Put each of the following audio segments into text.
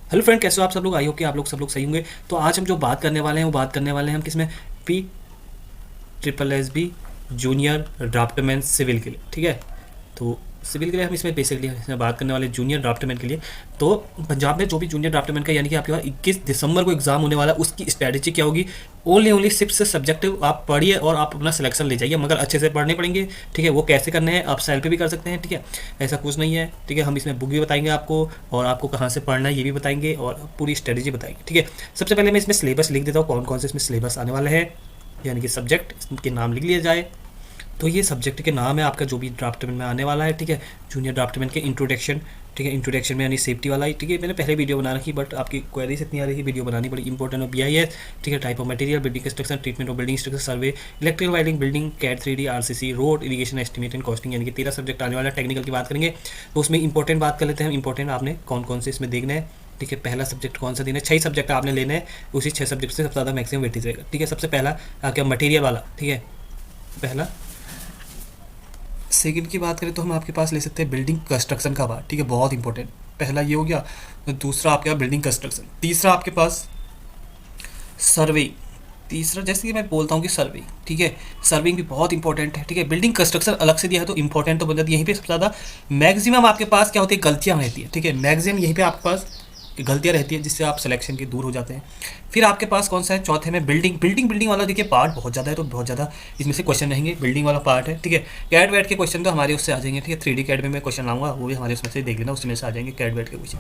Hello friend, कैसे हो आप सब लोग। आई होप कि आप लोग सब लोग सही होंगे। तो आज हम जो बात करने वाले हैं वो बात करने वाले हैं हम किसमें, P triple S B junior draftman civil के लिए। ठीक है, तो सिविल के लिए हम इसमें बेसिकली इसमें बात करने वाले जूनियर ड्राफ्टमैन के लिए। तो पंजाब में जो भी जूनियर ड्राफ्टमैन का यानी कि आपके पास 21 दिसंबर को एग्जाम होने वाला है, उसकी स्ट्रैटेजी क्या होगी। ओनली 6 सब्जेक्टिव आप पढ़िए और आप अपना सिलेक्शन ले जाइए, मगर अच्छे से पढ़ने पड़ेंगे। ठीक है, वो कैसे करने हैं आप सेल्फ पे भी कर सकते हैं। ठीक है, ऐसा कुछ नहीं है। ठीक है, हम इसमें बुक भी बताएंगे आपको और आपको कहाँ से पढ़ना है ये भी बताएंगे और पूरी स्ट्रेटेजी बताएंगे। ठीक है, सबसे पहले मैं इसमें सिलेबस लिख देता हूँ, कौन कौन से इसमें सिलेबस आने वाले हैं, यानी कि सब्जेक्ट के नाम लिख लिया जाए। तो ये सब्जेक्ट के नाम है आपका जो भी ड्राफ्टमैन में आने वाला है। ठीक है, जूनियर ड्राफ्टमैन के इंट्रोडक्शन। ठीक है, इंट्रोडक्शन में यानी सेफ्टी वाला ही। ठीक है, मैंने पहले वीडियो बना रखी बट आपकी क्वेरीज इतनी आ रही है, वीडियो बनानी पड़ी। Important of BIS। ठीक है, type of material, building construction, treatment of building structure, survey, electrical wiring, building, CAD 3D, RCC, road, irrigation, estimate and costing, यानी कि 13 सब्जेक्ट आने वाला है। टेक्निकल की बात करेंगे तो उसमें इंपॉर्टेंट बात कर लेते हैं। इंपॉर्टेंट आपने कौन कौन से इसमें देखना है। ठीक है, पहला सब्जेक्ट कौन सा देना है, 6 सब्जेक्ट आपने लेना है। उसी 6 सब्जेक्ट से सबसे ज़्यादा मैक्सिमम वेटेज रहेगा। ठीक है, सबसे पहला आपका मटेरियल वाला। ठीक है, पहला। सेकंड की बात करें तो हम आपके पास ले सकते हैं बिल्डिंग कंस्ट्रक्शन का पार्ट। ठीक है, बहुत इंपॉर्टेंट। पहला ये हो गया, तो दूसरा आपके पास बिल्डिंग कंस्ट्रक्शन, तीसरा आपके पास सर्वे। तीसरा जैसे कि मैं बोलता हूँ कि सर्वे। ठीक है, सर्विंग भी बहुत इंपॉर्टेंट है। ठीक है, बिल्डिंग कंस्ट्रक्शन अलग से दिया है तो इंपॉर्टेंट तो बन जाती है। यहीं पे सबसे ज़्यादा मैक्सिमम आपके पास क्या होती है, गलतियाँ रहती है। ठीक है, मैक्सिमम यहीं पे आपके पास गलतियाँ रहती है जिससे आप सिलेक्शन के दूर हो जाते हैं। फिर आपके पास कौन सा है, चौथे में बिल्डिंग वाला देखिए पार्ट बहुत ज़्यादा है, तो बहुत ज़्यादा इसमें से क्वेश्चन रहेंगे। बिल्डिंग वाला पार्ट है। ठीक है, कैड वैट के क्वेश्चन तो हमारे उससे आ जाएंगे। ठीक है, 3D कैड में मैं क्वेश्चन लाऊंगा, वो भी हमारे उसमें से देख लेना, उसमें से आ जाएंगे कैड वैट के क्वेश्चन।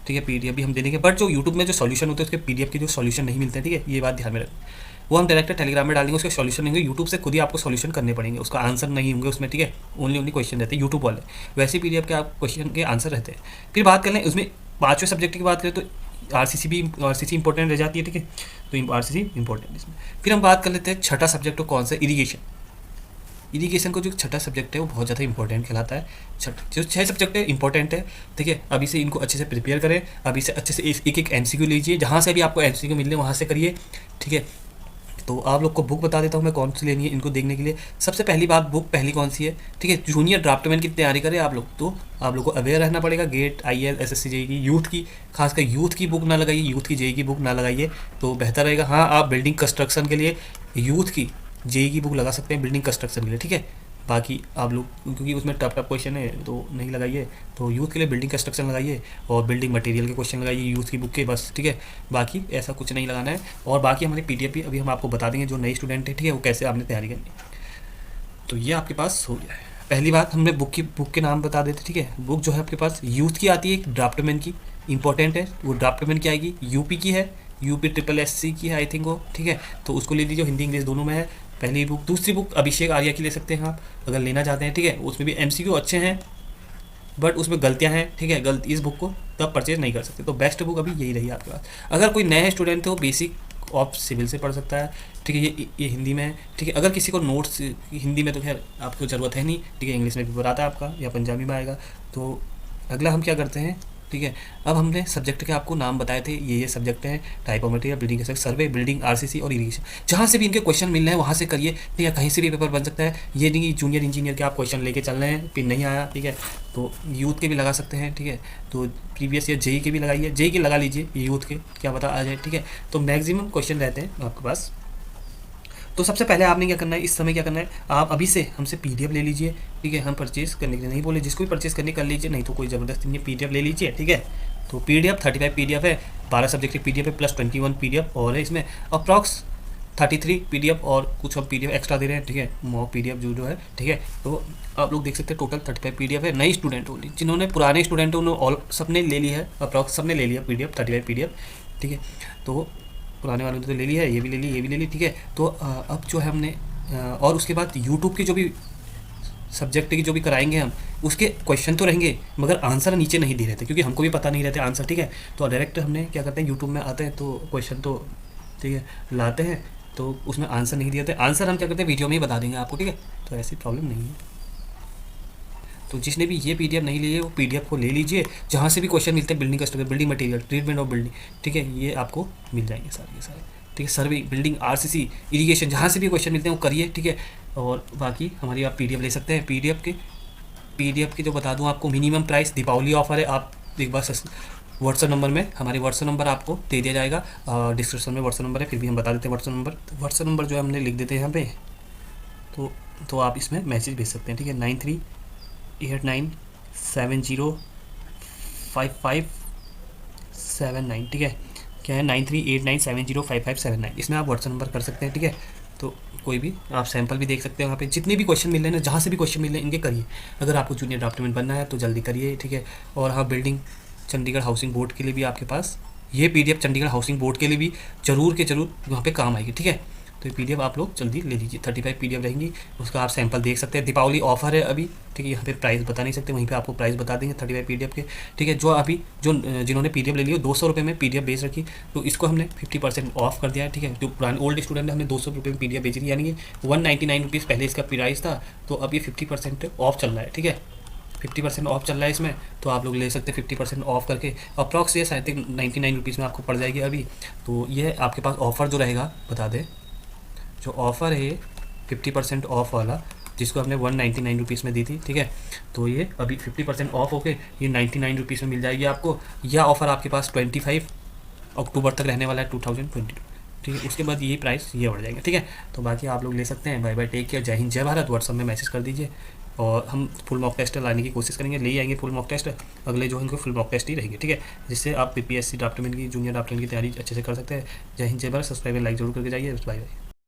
ठीक है, PDF भी हम दे देंगे, बट जो यूट्यूब में जो सॉल्यूशन होते हैं उसके PDF के जो सॉल्यूशन नहीं मिलते हैं। ठीक है, ये बात ध्यान में रखें। वो हम डायरेक्ट टेलीग्राम में डालेंगे, उसके सॉल्यूशन नहीं होंगे, यूट्यूब से खुद ही आपको सॉल्यूशन करने पड़ेंगे, उसका आंसर नहीं होंगे उसमें। ठीक है, ओनली क्वेश्चन रहते हैं यूट्यूब वाले, वैसे PDF के आप क्वेश्चन के आंसर रहते हैं। फिर बात कर लें उसमें पाँचवें सब्जेक्ट की बात करें तो RCC इंपॉर्टेंट रह जाती है। ठीक है, तो RCC इंपॉर्टेंट इसमें। फिर हम बात कर लेते हैं छठा सब्जेक्ट कौन सा, इरीगेशन। इरीगेशन को जो छठा सब्जेक्ट है वो बहुत ज़्यादा इंपॉर्टेंट कहलाता है। जो 6 सब्जेक्ट है इंपॉर्टेंट है। ठीक है, अभी से इनको अच्छे से प्रिपेयर करें, अभी से अच्छे से एक एक MCQ लीजिए, जहाँ से भी आपको MCQ मिल रहे वहाँ से करिए। ठीक है, तो आप लोग को बुक बता देता हूँ मैं कौन सी लेनी है इनको देखने के लिए। सबसे पहली बात, बुक पहली कौन सी है। ठीक है, जूनियर ड्राफ्टमैन की तैयारी करें आप लोग, तो आप लोग को अवेयर रहना पड़ेगा। गेट, IL, SSC, JEE की, यूथ की, खासकर यूथ की बुक ना लगाइए, यूथ की JEE की बुक ना लगाइए तो बेहतर रहेगा। हाँ, आप बिल्डिंग कंस्ट्रक्शन के लिए यूथ की JEE की बुक लगा सकते हैं बिल्डिंग कंस्ट्रक्शन के लिए। ठीक है, बाकी आप लोग क्योंकि उसमें टफ टफ क्वेश्चन है तो नहीं लगाइए, तो यूथ के लिए बिल्डिंग कंस्ट्रक्शन लगाइए और बिल्डिंग मटेरियल के क्वेश्चन लगाइए यूथ की बुक के, बस। ठीक है, बाकी ऐसा कुछ नहीं लगाना है। और बाकी हमारे PDF भी अभी हम आपको बता देंगे जो नए स्टूडेंट है। ठीक है, वो कैसे आपने तैयारी करनी है। तो ये आपके पास हो गया है। पहली बात हमने बुक के नाम बता देते। ठीक है, बुक जो है आपके पास यूथ की आती है, ड्राफ्टमैन की इंपॉर्टेंट है। वो ड्राफ्टमैन की आएगी, यूपी की है, UP SSC की है आई थिंक वो। ठीक है, तो उसको ले लीजिए, हिंदी इंग्लिश दोनों में है। पहली बुक। दूसरी बुक अभिषेक आर्या की ले सकते हैं आप अगर लेना चाहते हैं। ठीक है, उसमें भी MCQ अच्छे हैं बट उसमें गलतियां हैं। ठीक है, गलती इस बुक को तब परचेज नहीं कर सकते, तो बेस्ट बुक अभी यही रही आपके पास। अगर कोई नया स्टूडेंट है वो बेसिक ऑफ सिविल से पढ़ सकता है। ठीक है, ये हिंदी में है। ठीक है, अगर किसी को नोट्स हिंदी में तो खैर आपको ज़रूरत है नहीं। ठीक है, इंग्लिश में पेपर आता है आपका या पंजाबी में आएगा। तो अगला हम क्या करते हैं। ठीक है, अब हमने सब्जेक्ट के आपको नाम बताए थे, ये सब्जेक्ट हैं, type of material, building survey, building, RCC और इरीगेशन। जहाँ से भी इनके क्वेश्चन मिल रहे हैं वहाँ से करिए। ठीक है, कहीं से भी पेपर बन सकता है, ये नहीं जूनियर इंजीनियर के आप क्वेश्चन लेके चल रहे हैं फिर नहीं आया। ठीक है, तो यूथ के भी लगा सकते हैं। ठीक है, तो प्रीवियस ईयर JEE के भी लगाइए, JEE के लगा लीजिए, यूथ के क्या पता आ जाए। ठीक है, तो मैक्सिमम क्वेश्चन रहते हैं आपके पास। तो सबसे पहले आपने क्या करना है, इस समय क्या करना है, आप अभी से हमसे PDF ले लीजिए। ठीक है, हम परचेज करने के लिए नहीं बोले, जिसको भी परचेज करने कर लीजिए, नहीं तो कोई ज़बरदस्ती नहीं, PDF ले लीजिए। ठीक है, तो PDF 35 PDF है, 12 सब्जेक्ट की PDF है, प्लस 21 PDF और है इसमें, अप्रॉक्स 33 PDF और कुछ हम PDF एक्स्ट्रा दे रहे हैं। ठीक है, मॉक PDF जो है। ठीक है, तो आप लोग देख सकते हैं टोटल 35 PDF है। नई स्टूडेंट होगी, जिन्होंने पुराने स्टूडेंट हैं उन्होंने ऑल सबने ले ली है, अप्रॉक्स सबने ले लिया PDF 35 PDF। ठीक है, तो पुराने वालों ने तो ले लिया है, ये भी ले ली, ये भी ले ली। ठीक है, तो अब जो है हमने और उसके बाद यूट्यूब की जो भी सब्जेक्ट की जो भी कराएंगे हम, उसके क्वेश्चन तो रहेंगे मगर आंसर नीचे नहीं दे रहते क्योंकि हमको भी पता नहीं रहते आंसर। ठीक है, तो डायरेक्ट हमने क्या करते हैं, यूट्यूब में आते हैं तो क्वेश्चन तो ठीक है लाते हैं, तो उसमें आंसर नहीं दिए थे, आंसर हम क्या करते हैं वीडियो में ही बता देंगे आपको। ठीक है, तो ऐसी प्रॉब्लम नहीं है। तो जिसने भी ये PDF नहीं ली है वो PDF को ले लीजिए, जहाँ से भी क्वेश्चन मिलते हैं building structure, building material, treatment of building. ठीक है, ये आपको मिल जाएंगे सारे के सारे। ठीक है, सर्वे, बिल्डिंग, RCC, इरीगेशन, जहाँ से भी क्वेश्चन मिलते हैं वो करिए। ठीक है, और बाकी हमारी आप PDF ले सकते हैं। PDF के जो बता दूँ आपको, मिनिमम प्राइस दीपावली ऑफर है, आप एक बार व्हाट्सअप नंबर में, हमारे व्हाट्सअप नंबर आपको दे दिया जाएगा, डिस्क्रिप्शन में व्हाट्सअप नंबर है, फिर भी हम बता देते हैं व्हाट्सअप नंबर। तो व्हाट्सअप नंबर जो है हमने लिख देते हैं यहाँ पे, तो आप इसमें मैसेज भेज सकते हैं, ठीक है, 9389705579, ठीक है, क्या है 9389705579, इसमें आप व्हाट्सअप नंबर कर सकते हैं, ठीक है। तो कोई भी आप सैंपल भी देख सकते हैं वहाँ पे, जितने भी क्वेश्चन मिल रहे हैं ना, जहाँ से भी क्वेश्चन मिल रहे हैं इनके करिए। अगर आपको जूनियर ड्राफ्टमैन बनना है तो जल्दी करिए, ठीक है। और हाँ, बिल्डिंग चंडीगढ़ हाउसिंग बोर्ड के लिए भी आपके पास ये पीडीएफ चंडीगढ़ हाउसिंग बोर्ड के लिए भी जरूर के जरूर वहाँ पे काम आएगी, ठीक है। तो ये पीडीएफ आप लोग जल्दी ले लीजिए, 35 पीडीएफ रहेंगी, उसका आप सैंपल देख सकते हैं। दीपावली ऑफर है अभी, ठीक है, यहाँ पे प्राइस बता नहीं सकते, वहीं पे आपको प्राइस बता देंगे 35 पीडीएफ के, ठीक है। जो अभी जो जिन्होंने पीडीएफ ले ली हो 200 रुपये में पीडीएफ बेच रखी, तो इसको हमने 50% ऑफ कर दिया है, ठीक है। जो पुराने ओल्ड स्टूडेंट है हमने 200 रुपये में पीडीएफ बेच दी, यानी कि 199 रुपीज़ पहले इसका प्राइस था, तो अब ये 50% ऑफ चल रहा है, ठीक है। 50% ऑफ चल रहा है इसमें, तो आप लोग ले सकते हैं 50% ऑफ करके। अप्रॉक्स ये शायद 99 रुपीज़ में आपको पड़ जाएगी अभी। तो ये आपके पास ऑफ़र जो रहेगा बता दें, जो ऑफ़र है 50% ऑफ वाला, जिसको हमने 199 रुपीज़ में दी थी, ठीक है, तो ये अभी 50% ऑफ होके ये 99 रुपीज़ में मिल जाएगी आपको। यह ऑफ़र आपके पास 25 अक्टूबर तक रहने वाला है 2022, ठीक है। उसके बाद ये प्राइस ये बढ़ जाएगा, ठीक है। तो बाकी आप लोग ले सकते हैं। बाय बाय, टेक केयर, जय हिंद जय भारत। व्हाट्सअप में मैसेज कर दीजिए और हम फुल मॉक टेस्ट लाने की कोशिश करेंगे, ले आएंगे फुल मॉक टेस्ट। अगले जो इनको फुल मॉक टेस्ट ही रहेंगे, ठीक है, जिससे आप पीपीएससी ड्राफ्टमैन की, जूनियर ड्राफ्टमैन की तैयारी अच्छे से कर सकते हैं। जय हिंद जय भारत। सब्सक्राइब लाइक जरूर करके जाइए। Bye bye.